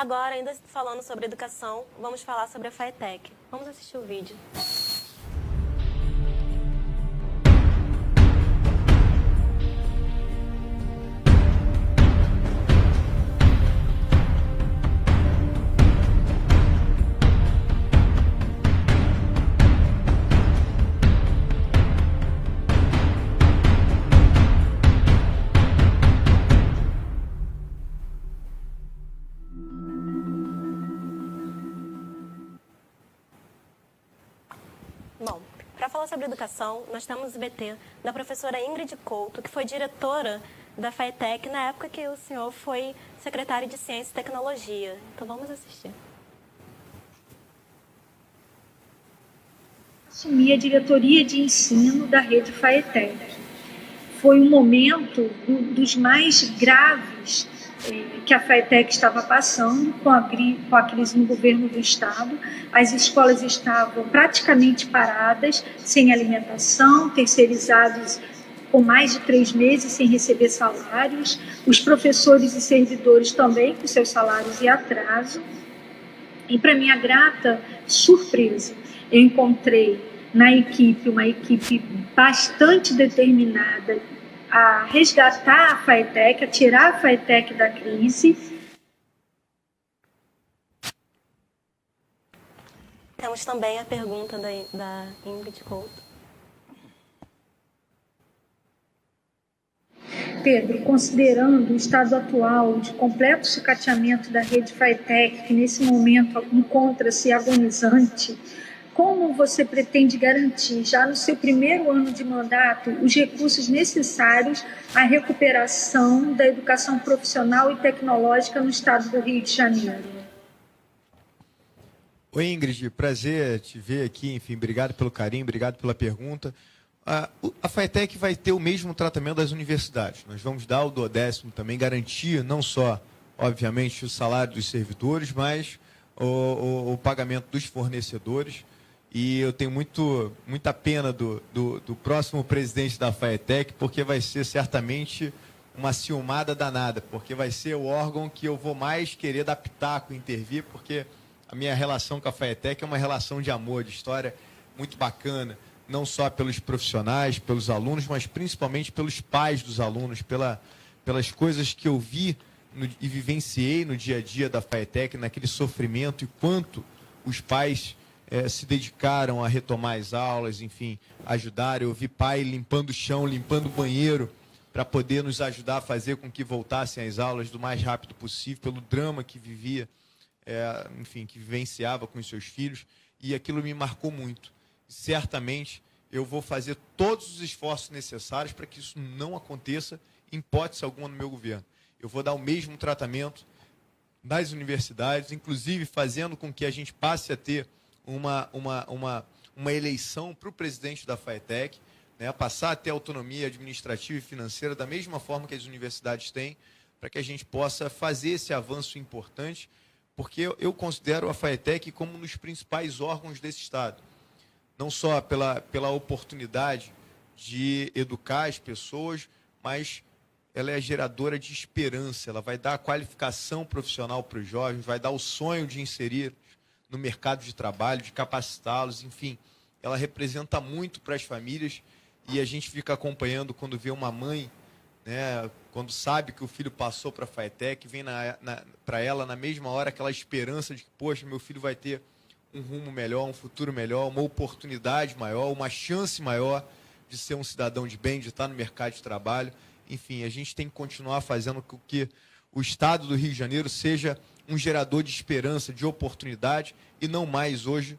Agora, ainda falando sobre educação, vamos falar sobre a FATEC. Vamos assistir o vídeo. Bom, para falar sobre educação, nós temos o VT da professora Ingrid Couto, que foi diretora da FATEC na época que o senhor foi secretário de Ciência e Tecnologia. Então vamos assistir. Assumi a diretoria de ensino da rede FATEC. Foi um momento dos mais graves que a FATEC estava passando com a crise no governo do Estado. As escolas estavam praticamente paradas, sem alimentação, terceirizados com mais de 3 meses sem receber salários, os professores e servidores também com seus salários em atraso. E, para minha grata surpresa, eu encontrei na equipe uma equipe bastante determinada a resgatar a FATEC, a tirar a FATEC da crise. Temos também a pergunta da Ingrid Couto. Pedro, considerando o estado atual de completo sucateamento da rede FATEC, que nesse momento encontra-se agonizante, como você pretende garantir, já no seu primeiro ano de mandato, os recursos necessários à recuperação da educação profissional e tecnológica no estado do Rio de Janeiro? Oi, Ingrid, prazer te ver aqui. Enfim, obrigado pelo carinho, obrigado pela pergunta. A FATEC vai ter o mesmo tratamento das universidades. Nós vamos dar o 12º também, garantir não só, obviamente, o salário dos servidores, mas o pagamento dos fornecedores. E eu tenho muita pena do próximo presidente da FATEC, porque vai ser certamente uma ciumada danada, porque vai ser o órgão que eu vou mais querer dar pitaco, intervir, porque a minha relação com a FATEC é uma relação de amor, de história muito bacana, não só pelos profissionais, pelos alunos, mas principalmente pelos pais dos alunos, pelas coisas que eu vi e vivenciei no dia a dia da FATEC, naquele sofrimento, e quanto os pais se dedicaram a retomar as aulas, enfim, ajudaram. Eu vi pai limpando o chão, limpando o banheiro, para poder nos ajudar a fazer com que voltassem as aulas do mais rápido possível, pelo drama que vivia, enfim, que vivenciava com os seus filhos, e aquilo me marcou muito. Certamente eu vou fazer todos os esforços necessários para que isso não aconteça, em hipótese alguma, no meu governo. Eu vou dar o mesmo tratamento nas universidades, inclusive fazendo com que a gente passe a ter uma eleição para o presidente da FATEC, né, a passar a ter autonomia administrativa e financeira da mesma forma que as universidades têm, para que a gente possa fazer esse avanço importante, porque eu considero a FATEC como um dos principais órgãos desse Estado. Não só pela oportunidade de educar as pessoas, mas ela é geradora de esperança, ela vai dar a qualificação profissional para os jovens, vai dar o sonho de inserir no mercado de trabalho, de capacitá-los, enfim. Ela representa muito para as famílias, e a gente fica acompanhando quando vê uma mãe, né, quando sabe que o filho passou para a FATEC, vem para ela na mesma hora aquela esperança de que, poxa, meu filho vai ter um rumo melhor, um futuro melhor, uma oportunidade maior, uma chance maior de ser um cidadão de bem, de estar no mercado de trabalho. Enfim, a gente tem que continuar fazendo com que o Estado do Rio de Janeiro seja um gerador de esperança, de oportunidade, e não mais hoje,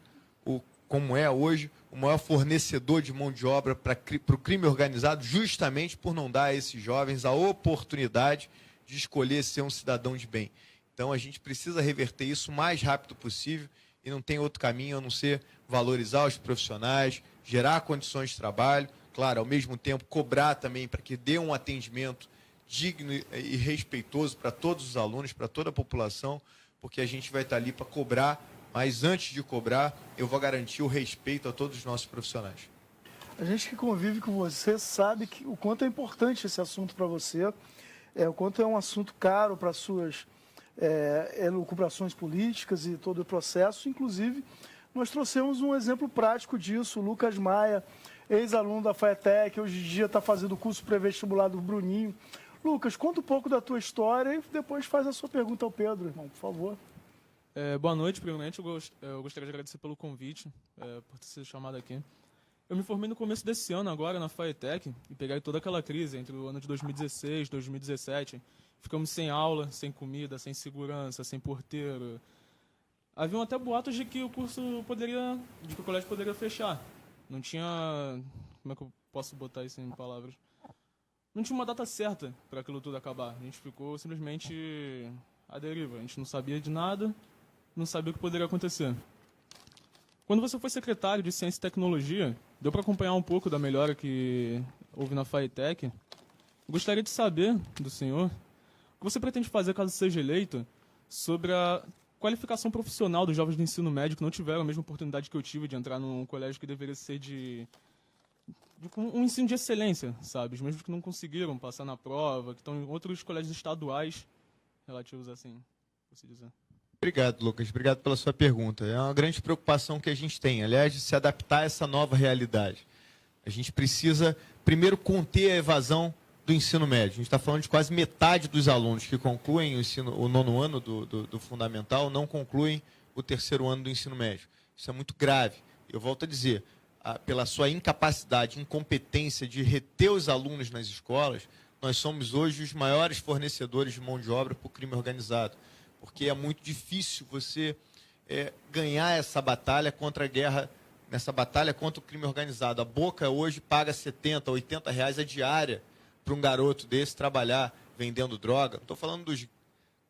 como é hoje, o maior fornecedor de mão de obra para o crime organizado, justamente por não dar a esses jovens a oportunidade de escolher ser um cidadão de bem. Então, a gente precisa reverter isso o mais rápido possível, e não tem outro caminho a não ser valorizar os profissionais, gerar condições de trabalho, claro, ao mesmo tempo cobrar também para que dê um atendimento digno e respeitoso para todos os alunos, para toda a população, porque a gente vai estar ali para cobrar, mas antes de cobrar, eu vou garantir o respeito a todos os nossos profissionais. A gente que convive com você sabe o quanto é importante esse assunto para você, o quanto é um assunto caro para suas elucubrações políticas e todo o processo. Inclusive, nós trouxemos um exemplo prático disso, o Lucas Maia, ex-aluno da FATEC, hoje em dia está fazendo o curso pré-vestibular do Bruninho. Lucas, conta um pouco da tua história e depois faz a sua pergunta ao Pedro, irmão, por favor. Boa noite, primeiramente. Eu gostaria de agradecer pelo convite, por ter sido chamado aqui. Eu me formei no começo desse ano, agora, na FATEC, e peguei toda aquela crise entre o ano de 2016 e 2017. Ficamos sem aula, sem comida, sem segurança, sem porteiro. Haviam até boatos de que o colégio poderia fechar. Não tinha... Como é que eu posso botar isso em palavras? Não tinha uma data certa para aquilo tudo acabar. A gente ficou simplesmente à deriva. A gente não sabia de nada, não sabia o que poderia acontecer. Quando você foi secretário de Ciência e Tecnologia, deu para acompanhar um pouco da melhora que houve na FATEC. Gostaria de saber do senhor o que você pretende fazer caso seja eleito sobre a qualificação profissional dos jovens do ensino médio que não tiveram a mesma oportunidade que eu tive de entrar num colégio que deveria ser de um ensino de excelência, sabe? Os mesmos que não conseguiram passar na prova, que estão em outros colégios estaduais relativos assim, por se dizer. Obrigado, Lucas. Obrigado pela sua pergunta. É uma grande preocupação que a gente tem, aliás, de se adaptar a essa nova realidade. A gente precisa, primeiro, conter a evasão do ensino médio. A gente está falando de quase metade dos alunos que concluem o nono ano do fundamental não concluem o terceiro ano do ensino médio. Isso é muito grave. Eu volto a dizer, pela sua incapacidade, incompetência de reter os alunos nas escolas, nós somos hoje os maiores fornecedores de mão de obra para o crime organizado. Porque é muito difícil você ganhar essa batalha contra a guerra, nessa batalha contra o crime organizado. A Boca hoje paga 70, 80 reais a diária para um garoto desse trabalhar vendendo droga. Não estou falando dos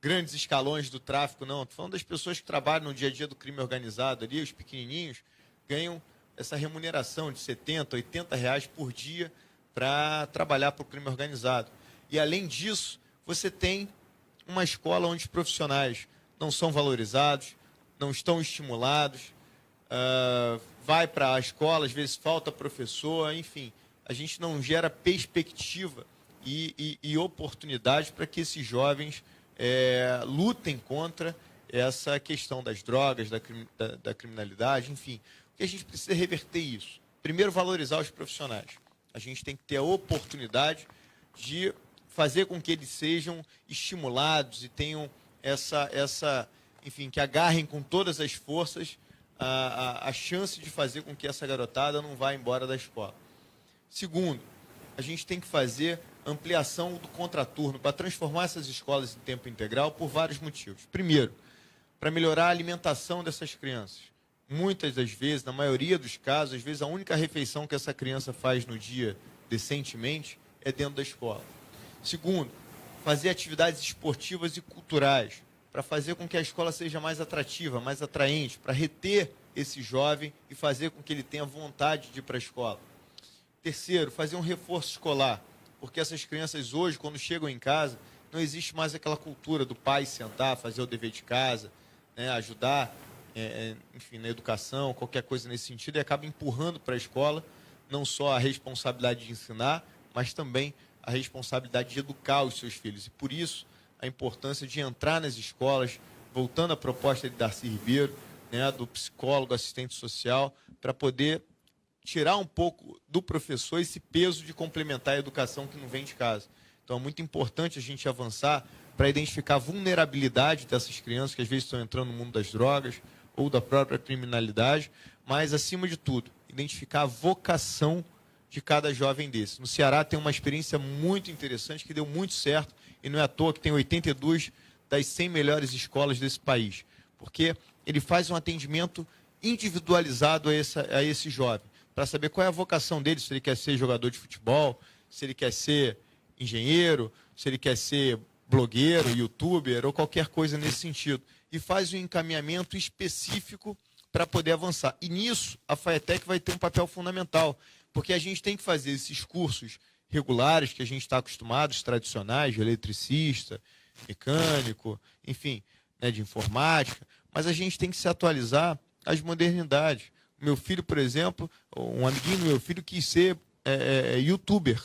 grandes escalões do tráfico, não. Estou falando das pessoas que trabalham no dia a dia do crime organizado ali, os pequenininhos, ganham essa remuneração de 70, 80 reais por dia para trabalhar para o crime organizado. E, além disso, você tem uma escola onde os profissionais não são valorizados, não estão estimulados, vai para a escola, às vezes falta professor, enfim, a gente não gera perspectiva e oportunidade para que esses jovens lutem contra essa questão das drogas, da criminalidade, enfim. O que a gente precisa é reverter isso. Primeiro, valorizar os profissionais. A gente tem que ter a oportunidade de fazer com que eles sejam estimulados e tenham enfim, que agarrem com todas as forças a chance de fazer com que essa garotada não vá embora da escola. Segundo, a gente tem que fazer ampliação do contraturno para transformar essas escolas em tempo integral por vários motivos. Primeiro, para melhorar a alimentação dessas crianças. Muitas das vezes, na maioria dos casos, às vezes a única refeição que essa criança faz no dia decentemente é dentro da escola. Segundo, fazer atividades esportivas e culturais para fazer com que a escola seja mais atrativa, mais atraente, para reter esse jovem e fazer com que ele tenha vontade de ir para a escola. Terceiro, fazer um reforço escolar, porque essas crianças hoje, quando chegam em casa, não existe mais aquela cultura do pai sentar, fazer o dever de casa, né, ajudar, enfim, na educação, qualquer coisa nesse sentido, e acaba empurrando para a escola não só a responsabilidade de ensinar, mas também a responsabilidade de educar os seus filhos. E por isso, a importância de entrar nas escolas, voltando à proposta de Darcy Ribeiro, né, do psicólogo, assistente social, para poder tirar um pouco do professor esse peso de complementar a educação que não vem de casa. Então é muito importante a gente avançar para identificar a vulnerabilidade dessas crianças que às vezes estão entrando no mundo das drogas ou da própria criminalidade, mas, acima de tudo, identificar a vocação de cada jovem desse. No Ceará tem uma experiência muito interessante que deu muito certo, e não é à toa que tem 82 das 100 melhores escolas desse país, porque ele faz um atendimento individualizado a esse jovem, para saber qual é a vocação dele, se ele quer ser jogador de futebol, se ele quer ser engenheiro, se ele quer ser blogueiro, youtuber ou qualquer coisa nesse sentido. E faz um encaminhamento específico para poder avançar. E nisso a FATEC vai ter um papel fundamental, porque a gente tem que fazer esses cursos regulares que a gente está acostumado, os tradicionais, de eletricista, mecânico, enfim, né, de informática, mas a gente tem que se atualizar às modernidades. Meu filho, por exemplo, um amiguinho do meu filho quis ser youtuber.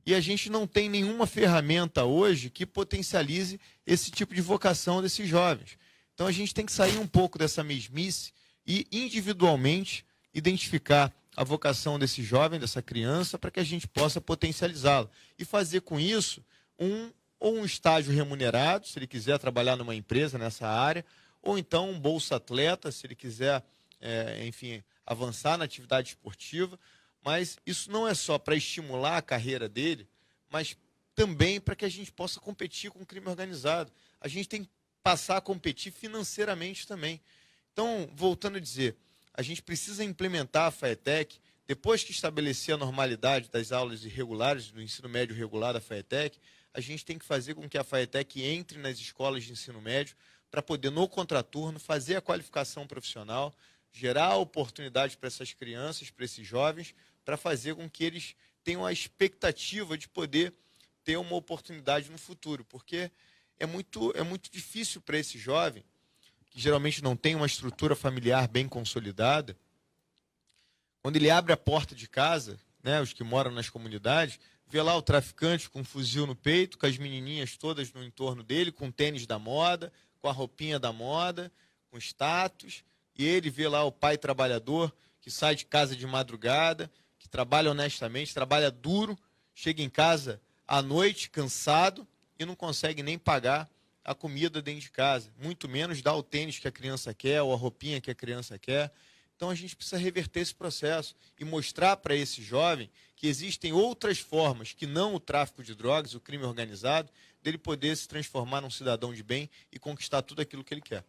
E a gente não tem nenhuma ferramenta hoje que potencialize esse tipo de vocação desses jovens. Então a gente tem que sair um pouco dessa mesmice e individualmente identificar a vocação desse jovem, dessa criança, para que a gente possa potencializá-la. E fazer com isso ou um estágio remunerado, se ele quiser trabalhar numa empresa nessa área, ou então um bolsa atleta, se ele quiser, enfim, avançar na atividade esportiva. Mas isso não é só para estimular a carreira dele, mas também para que a gente possa competir com o crime organizado. A gente tem que passar a competir financeiramente também. Então, voltando a dizer, a gente precisa implementar a FAETEC, depois que estabelecer a normalidade das aulas irregulares, do ensino médio regular da FAETEC, a gente tem que fazer com que a FAETEC entre nas escolas de ensino médio para poder, no contraturno, fazer a qualificação profissional, gerar oportunidade para essas crianças, para esses jovens, para fazer com que eles tenham a expectativa de poder ter uma oportunidade no futuro. Porque é muito difícil para esse jovem, que geralmente não tem uma estrutura familiar bem consolidada, quando ele abre a porta de casa, né, os que moram nas comunidades, vê lá o traficante com um fuzil no peito, com as menininhas todas no entorno dele, com tênis da moda, com a roupinha da moda, com status, e ele vê lá o pai trabalhador que sai de casa de madrugada, que trabalha honestamente, trabalha duro, chega em casa à noite cansado e não consegue nem pagar a comida dentro de casa, muito menos dar o tênis que a criança quer ou a roupinha que a criança quer. Então a gente precisa reverter esse processo e mostrar para esse jovem que existem outras formas que não o tráfico de drogas, o crime organizado, dele poder se transformar num cidadão de bem e conquistar tudo aquilo que ele quer.